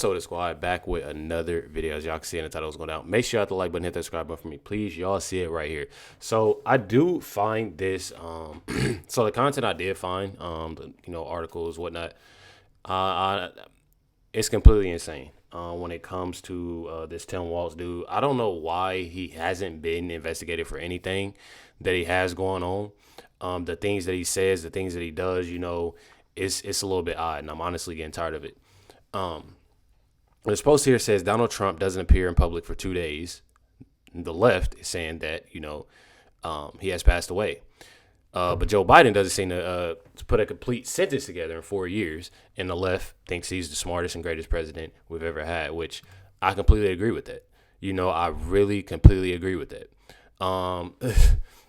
What's up, the squad? Back with another video. As y'all can see in the title, is going down. Make sure you hit the like button, hit that subscribe button for me, please. Y'all see it right here. So I do find this. So the content I did find, articles, whatnot. It's completely insane. When it comes to this Tim Walz dude, I don't know why he hasn't been investigated for anything that he has going on. The things that he says, the things that he does, it's a little bit odd, and I'm honestly getting tired of it. This post here says Donald Trump doesn't appear in public for 2 days. The left is saying that, he has passed away. But Joe Biden doesn't seem to put a complete sentence together in 4 years. And the left thinks he's the smartest and greatest president we've ever had, which I completely agree with that. I really completely agree with that.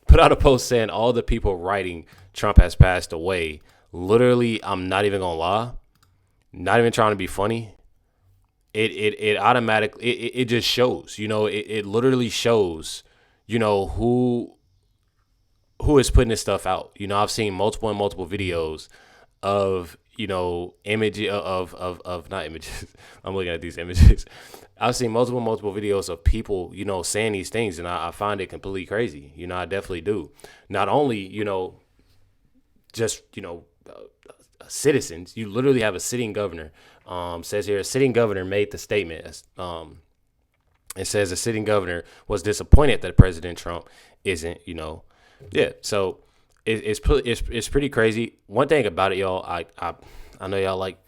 Put out a post saying all the people writing Trump has passed away. Literally, I'm not even going to lie. Not even trying to be funny. It automatically, it just shows, it literally shows, who is putting this stuff out. I've seen multiple videos of, image of not images. I'm looking at these images. I've seen multiple videos of people, saying these things, and I find it completely crazy. I definitely do. Not only, just, citizens, you literally have a sitting governor. Says here, a sitting governor made the statement. It says a sitting governor was disappointed that President Trump isn't, yeah. So it's pretty crazy. One thing about it, y'all, I know y'all like,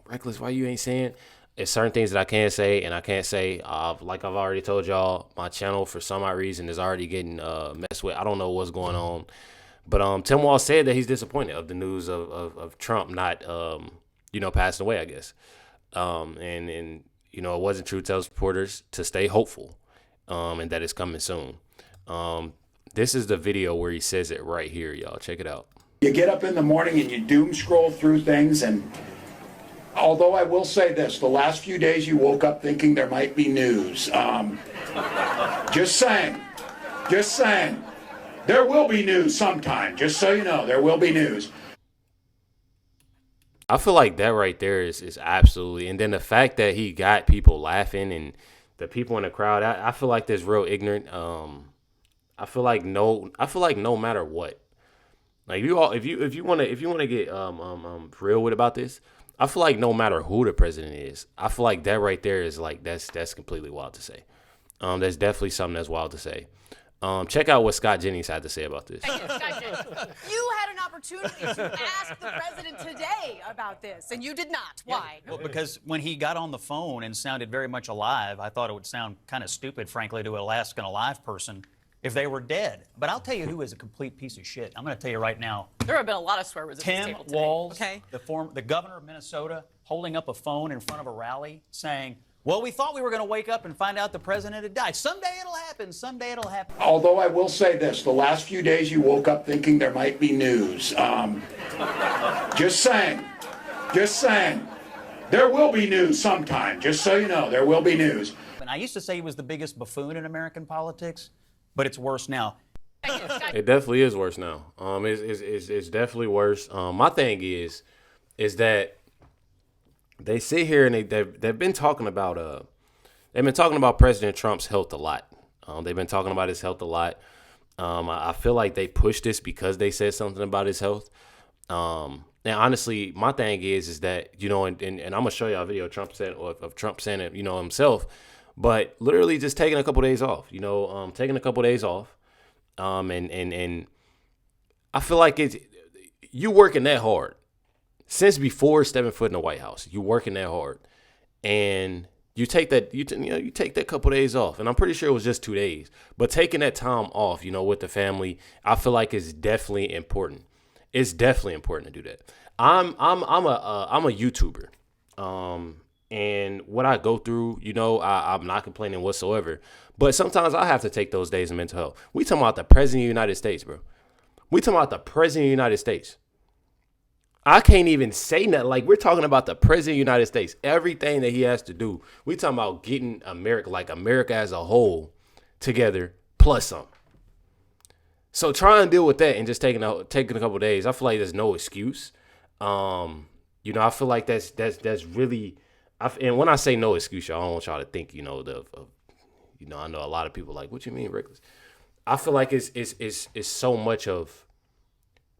Recklezz, why you ain't saying? It's certain things that I can't say and I can't say. Like I've already told y'all, my channel for some odd reason is already getting messed with. I don't know what's going on. But Tim Walz said that he's disappointed of the news of Trump not, passing away, I guess. And it wasn't true. Tells reporters to stay hopeful and that it's coming soon. This is the video where he says it right here, y'all. Check it out. You get up in the morning and you doom scroll through things, and although I will say this, the last few days you woke up thinking there might be news. Just saying. There will be news sometime, just so you know, there will be news. I feel like that right there is absolutely, and then the fact that he got people laughing and the people in the crowd, I feel like that's real ignorant. I feel like no matter what, like if you want to get real with about this, I feel like no matter who the president is, I feel like that right there is like that's completely wild to say. That's definitely something that's wild to say. Check out what Scott Jennings had to say about this. You had an opportunity to ask the president today about this, and you did not. Why? Well, because when he got on the phone and sounded very much alive, I thought it would sound kind of stupid, frankly, to ask an alive person if they were dead. But I'll tell you who is a complete piece of shit. I'm going to tell you right now. There have been a lot of swear words at this Tim table today. Walz, okay? the governor of Minnesota, holding up a phone in front of a rally saying, well, we thought we were going to wake up and find out the president had died. Someday it'll happen. Someday it'll happen. Although I will say this, the last few days you woke up thinking there might be news. Just saying. There will be news sometime, just so you know, there will be news. And I used to say he was the biggest buffoon in American politics, but it's worse now. It definitely is worse now. It's definitely worse. My thing is that they sit here and they've been talking about President Trump's health a lot. They've been talking about his health a lot. I feel like they pushed this because they said something about his health. And honestly, my thing is that, and I'm gonna show y'all a video of Trump saying it, himself, but literally just taking a couple days off, and I feel like you working that hard. Since before stepping foot in the White House, you working that hard, and you take that you take that couple days off, and I'm pretty sure it was just 2 days. But taking that time off, with the family, I feel like it's definitely important. It's definitely important to do that. I'm a YouTuber, and what I go through, I'm not complaining whatsoever. But sometimes I have to take those days of mental health. We talking about the president of the United States, bro. We talking about the president of the United States. I can't even say nothing. Like, we're talking about the president of the United States. Everything that he has to do. We talking about getting America as a whole together plus some. So try and deal with that and just taking a couple of days. I feel like there's no excuse. I feel like that's really and when I say no excuse, y'all, I don't want y'all to think, I know a lot of people like, what you mean, reckless? I feel like it's so much of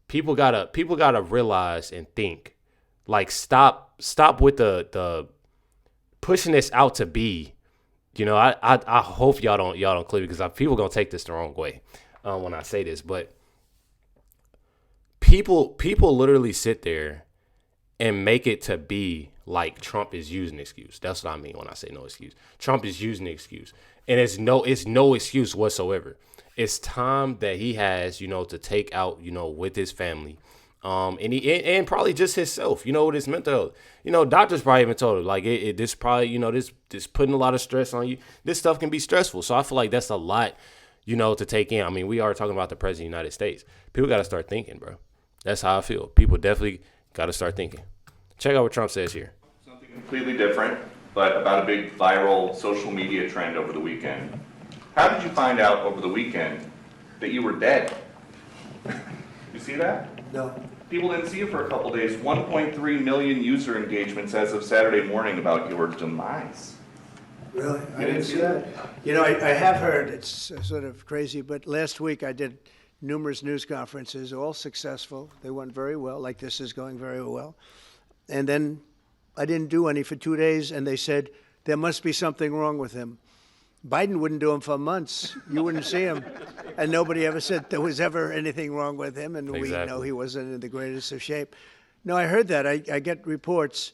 people gotta realize and think, like, stop with the pushing this out to be, I hope y'all don't clip it, because people gonna take this the wrong way when I say this, but people literally sit there and make it to be like Trump is using an excuse. That's what I mean when I say no excuse. Trump is using an excuse, and it's no excuse whatsoever. It's time that he has, to take out, with his family, and probably just himself, with his mental health. Doctors probably even told him, like, this probably, this putting a lot of stress on you. This stuff can be stressful. So I feel like that's a lot, to take in. I mean, we are talking about the president of the United States. People got to start thinking, bro. That's how I feel. People definitely got to start thinking. Check out what Trump says here. Something completely different, but about a big viral social media trend over the weekend. How did you find out over the weekend that you were dead? You see that? No. People didn't see you for a couple days. 1.3 million user engagements as of Saturday morning about your demise. Really? I didn't see that? I have heard, it's sort of crazy, but last week I did numerous news conferences, all successful. They went very well, like this is going very well. And then I didn't do any for 2 days, and they said, there must be something wrong with him. Biden wouldn't do them for months. You wouldn't see him. And nobody ever said there was ever anything wrong with him, and we know he wasn't in the greatest of shape. No, I heard that. I get reports.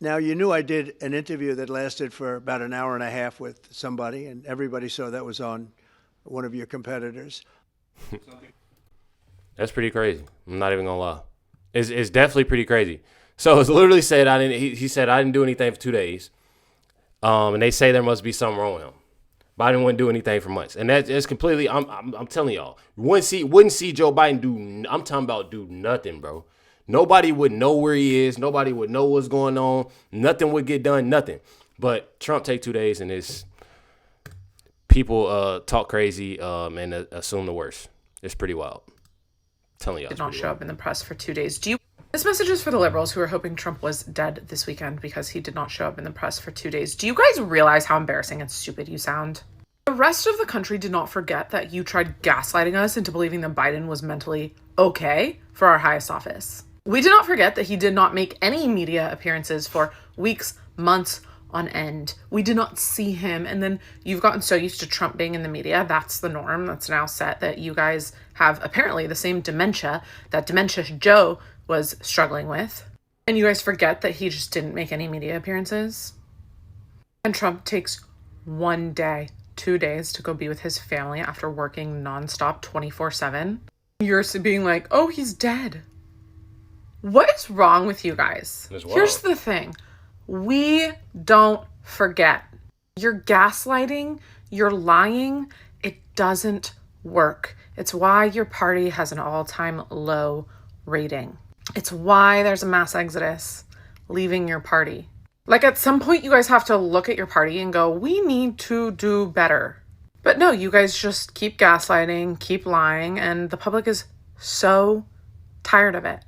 Now, you knew I did an interview that lasted for about an hour and a half with somebody, and everybody saw that was on one of your competitors. That's pretty crazy. I'm not even gonna lie. It's definitely pretty crazy. So it's literally said he said I didn't do anything for 2 days. And they say there must be something wrong with him. Biden wouldn't do anything for months. And that's completely, I'm telling y'all, wouldn't see Joe Biden do nothing, bro. Nobody would know where he is. Nobody would know what's going on. Nothing would get done, nothing. But Trump take 2 days, and it's people talk crazy and assume the worst. It's pretty wild. I'm telling y'all. Did not show up in the press for 2 days. This message is for the liberals who are hoping Trump was dead this weekend because he did not show up in the press for 2 days. Do you guys realize how embarrassing and stupid you sound? The rest of the country did not forget that you tried gaslighting us into believing that Biden was mentally okay for our highest office. We did not forget that he did not make any media appearances for weeks, months on end. We did not see him. And then you've gotten so used to Trump being in the media. That's the norm. That's now set, that you guys have apparently the same dementia that Dementia Joe was struggling with. And you guys forget that he just didn't make any media appearances. And Trump takes 1 day, 2 days to go be with his family after working nonstop 24/7. You're being like, oh, he's dead. What is wrong with you guys? Here's the thing. We don't forget. You're gaslighting, you're lying. It doesn't work. It's why your party has an all-time low rating. It's why there's a mass exodus leaving your party. Like, at some point, you guys have to look at your party and go, we need to do better. But no, you guys just keep gaslighting, keep lying, and the public is so tired of it.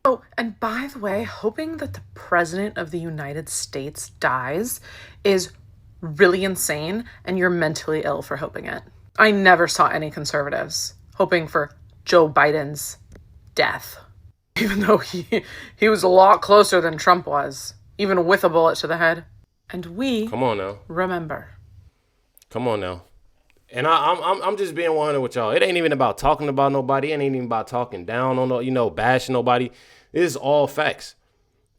Oh, and by the way, hoping that the president of the United States dies is really insane, and you're mentally ill for hoping it. I never saw any conservatives hoping for Joe Biden's death. Even though he was a lot closer than Trump was, even with a bullet to the head. And we come on now, remember. Come on now. And I'm just being 100 with y'all. It ain't even about talking about nobody. It ain't even about talking down on bashing nobody. It is all facts.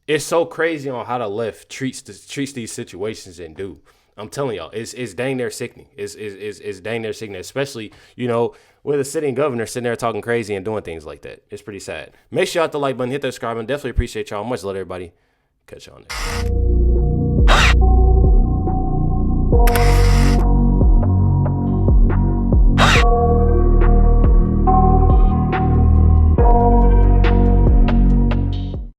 It's so crazy on how the left treats these situations and do. I'm telling y'all, it's dang near sickening. It's dang near sickening, especially, with a sitting governor sitting there talking crazy and doing things like that. It's pretty sad. Make sure you hit the like button, hit that subscribe button. Definitely appreciate y'all. Much love, everybody. Catch y'all next.